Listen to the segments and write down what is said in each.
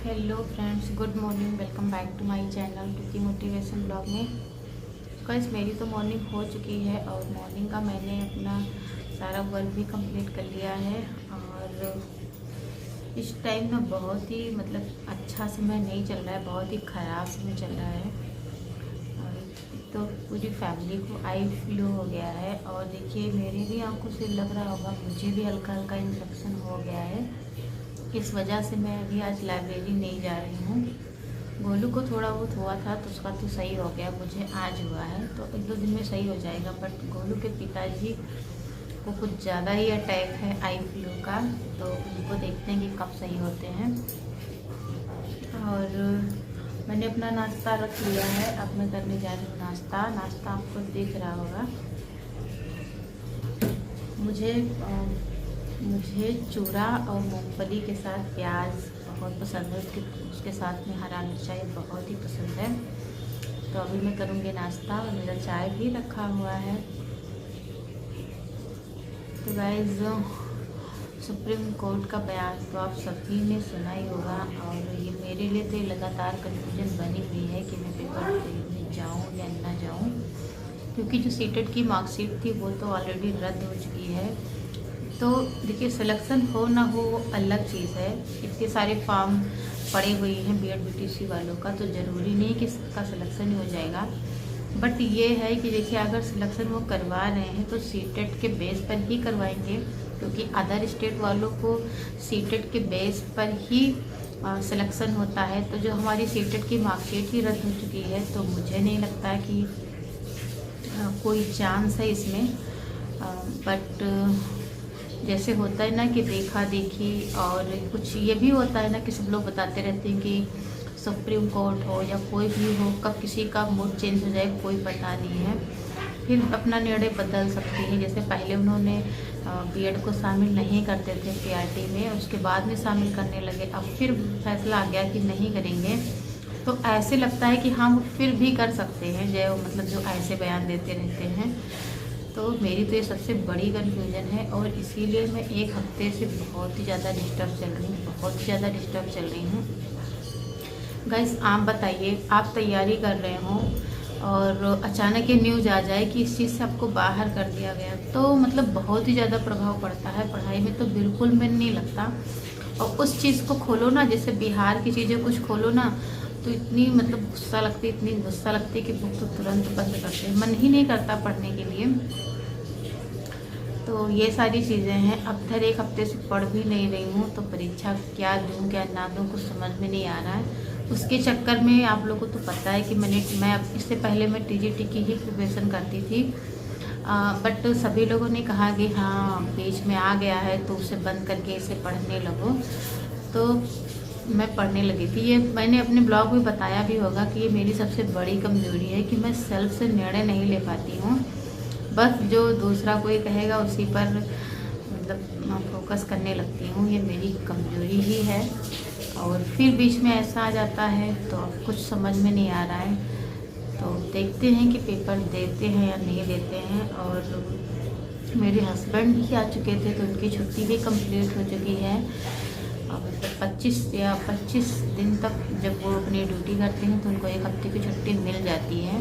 Hello friends, good morning. Welcome back to my channel टुकी motivation blog में। Guys, मेरी तो मॉर्निंग हो चुकी है और मॉर्निंग का मैंने अपना सारा वर्क भी कंप्लीट कर लिया है। और इस टाइम ना बहुत ही अच्छा समय नहीं चल रहा है, बहुत ही ख़राब समय चल रहा है। और तो पूरी फैमिली को आई फ्लू हो गया है। और देखिए, मेरी भी आंखों से लग रहा होगा, मुझे भी हल्का हल्का इन्फेक्शन हो गया है। इस वजह से मैं अभी आज लाइब्रेरी नहीं जा रही हूँ। गोलू को थोड़ा बहुत हुआ था तो उसका तो सही हो गया, मुझे आज हुआ है तो एक दो दिन में सही हो जाएगा। बट गोलू के पिताजी को कुछ ज़्यादा ही अटैक है आई फ्लू का, तो उनको देखते हैं कि कब सही होते हैं। और मैंने अपना नाश्ता रख लिया है, अब मैं करने जा रही हूँ नाश्ता। नाश्ता आपको दिख रहा होगा। मुझे मुझे चूड़ा और मूंगफली के साथ प्याज बहुत पसंद है, उसके साथ में हरा मिर्चा ये बहुत ही पसंद है। तो अभी मैं करूँगी नाश्ता और मेरा चाय भी रखा हुआ है। तो गाइस, सुप्रीम कोर्ट का बयान तो आप सभी ने सुना ही होगा। और ये मेरे लिए तो लगातार कन्फ्यूजन बनी हुई है कि मैं पेपर देने जाऊँ या ना जाऊँ, क्योंकि जो सीटेट की मार्कशीट थी वो तो ऑलरेडी रद्द हो चुकी है। तो देखिए, सिलेक्शन हो ना हो वो अलग चीज़ है। इतने सारे फॉर्म पड़े हुए हैं बीएड बीटीसी वालों का, तो ज़रूरी नहीं कि सबका सिलेक्शन ही हो जाएगा। बट ये है कि देखिए, अगर सिलेक्शन वो करवा रहे हैं तो सीटेट के बेस पर ही करवाएंगे, क्योंकि अदर स्टेट वालों को सीटेट के बेस पर ही सिलेक्शन होता है। तो जो हमारी सीटेट की मार्कशीट ही रद्द हो चुकी है, तो मुझे नहीं लगता कि कोई चांस है इसमें। बट जैसे होता है ना कि देखा देखी, और कुछ ये भी होता है ना कि सब लोग बताते रहते हैं कि सुप्रीम कोर्ट हो या कोई भी हो, कब किसी का मूड चेंज हो जाए कोई पता नहीं है। फिर अपना निर्णय बदल सकते हैं। जैसे पहले उन्होंने बीएड को शामिल नहीं करते थे पीआरटी में, उसके बाद में शामिल करने लगे। अब फिर फैसला आ गया कि नहीं करेंगे। तो ऐसे लगता है कि हम फिर भी कर सकते हैं, जो ऐसे बयान देते रहते हैं। तो मेरी तो ये सबसे बड़ी कन्फ्यूजन है, और इसीलिए मैं एक हफ्ते से बहुत ही ज़्यादा डिस्टर्ब चल रही हूँ, बहुत ही ज़्यादा डिस्टर्ब चल रही हूँ। गाइस, आप बताइए, आप तैयारी कर रहे हो और अचानक ये न्यूज़ आ जाए कि इस चीज़ से आपको बाहर कर दिया गया, तो बहुत ही ज़्यादा प्रभाव पड़ता है पढ़ाई में, तो बिल्कुल मन नहीं लगता। और उस चीज़ को खोलो ना, जैसे बिहार की चीज़ें कुछ खोलो ना, तो इतनी गुस्सा लगती, इतनी गुस्सा लगती कि बुक तो तुरंत बंद करते, मन ही नहीं करता पढ़ने के लिए। तो ये सारी चीज़ें हैं। अब धर एक हफ्ते से पढ़ भी नहीं रही हूँ, तो परीक्षा क्या दूँ क्या ना दूँ कुछ समझ में नहीं आ रहा है। उसके चक्कर में आप लोगों को तो पता है कि मैं इससे पहले मैं टीजीटी की ही प्रिपरेशन करती थी। बट सभी लोगों ने कहा कि हाँ, बीच में आ गया है तो उसे बंद करके इसे पढ़ने लगो। तो मैं पढ़ने लगी थी। ये मैंने अपने ब्लॉग में बताया भी होगा कि ये मेरी सबसे बड़ी कमज़ोरी है कि मैं सेल्फ से निर्णय नहीं ले पाती हूँ। बस जो दूसरा कोई कहेगा उसी पर फोकस करने लगती हूँ। ये मेरी कमज़ोरी ही है। और फिर बीच में ऐसा आ जाता है तो अब कुछ समझ में नहीं आ रहा है। तो देखते हैं कि पेपर देते हैं या नहीं देते हैं। और मेरे हस्बैंड भी आ चुके थे तो उनकी छुट्टी भी कंप्लीट हो चुकी है। और 25 दिन तक जब वो अपनी ड्यूटी करते हैं तो उनको एक हफ्ते की छुट्टी मिल जाती है।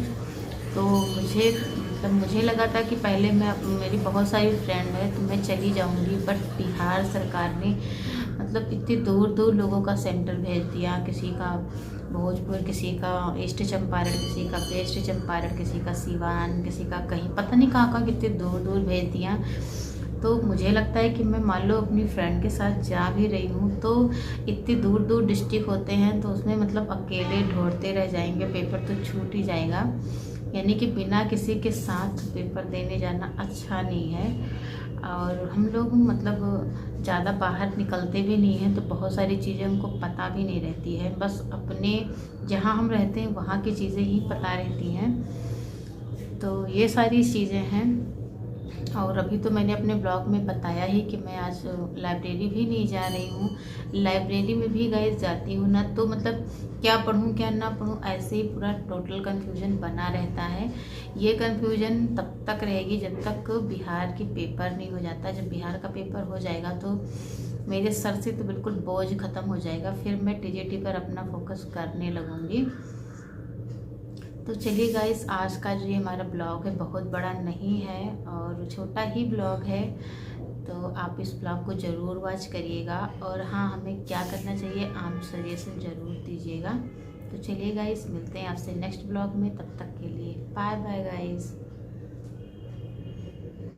तो मुझे लगा था कि पहले मेरी बहुत सारी फ्रेंड है तो मैं चली जाऊंगी, बट बिहार सरकार ने इतनी दूर दूर लोगों का सेंटर भेज दिया। किसी का भोजपुर, किसी का ईस्ट चंपारण, किसी का वेस्ट चंपारण, किसी का सीवान, किसी का कहीं पता नहीं कहाँ कहाँ कितने दूर दूर भेज दिया। तो मुझे लगता है कि मैं मान लो अपनी फ्रेंड के साथ जा भी रही हूँ तो इतनी दूर दूर डिस्ट्रिक्ट होते हैं, तो उसमें अकेले ढूंढते रह जाएंगे, पेपर तो छूट ही जाएगा। यानी कि बिना किसी के साथ पेपर देने जाना अच्छा नहीं है। और हम लोग ज़्यादा बाहर निकलते भी नहीं हैं, तो बहुत सारी चीज़ें हमको पता भी नहीं रहती है। बस अपने जहाँ हम रहते हैं वहाँ की चीज़ें ही पता रहती हैं। तो ये सारी चीज़ें हैं। और अभी तो मैंने अपने ब्लॉग में बताया ही कि मैं आज लाइब्रेरी भी नहीं जा रही हूँ। लाइब्रेरी में भी गए जाती हूँ ना, तो क्या पढूं क्या ना पढूं, ऐसे ही पूरा टोटल कन्फ्यूजन बना रहता है। ये कन्फ्यूजन तब तक रहेगी जब तक बिहार की पेपर नहीं हो जाता। जब बिहार का पेपर हो जाएगा तो मेरे सर से तो बिल्कुल बोझ ख़त्म हो जाएगा, फिर मैं टीजीटी पर अपना फोकस करने लगूँगी। तो चलिए गाइस, आज का जो ये हमारा ब्लॉग है बहुत बड़ा नहीं है और छोटा ही ब्लॉग है, तो आप इस ब्लॉग को ज़रूर वॉच करिएगा। और हाँ, हमें क्या करना चाहिए आप सजेशन ज़रूर दीजिएगा। तो चलिए गाइस, मिलते हैं आपसे नेक्स्ट ब्लॉग में, तब तक के लिए बाय बाय गाइस।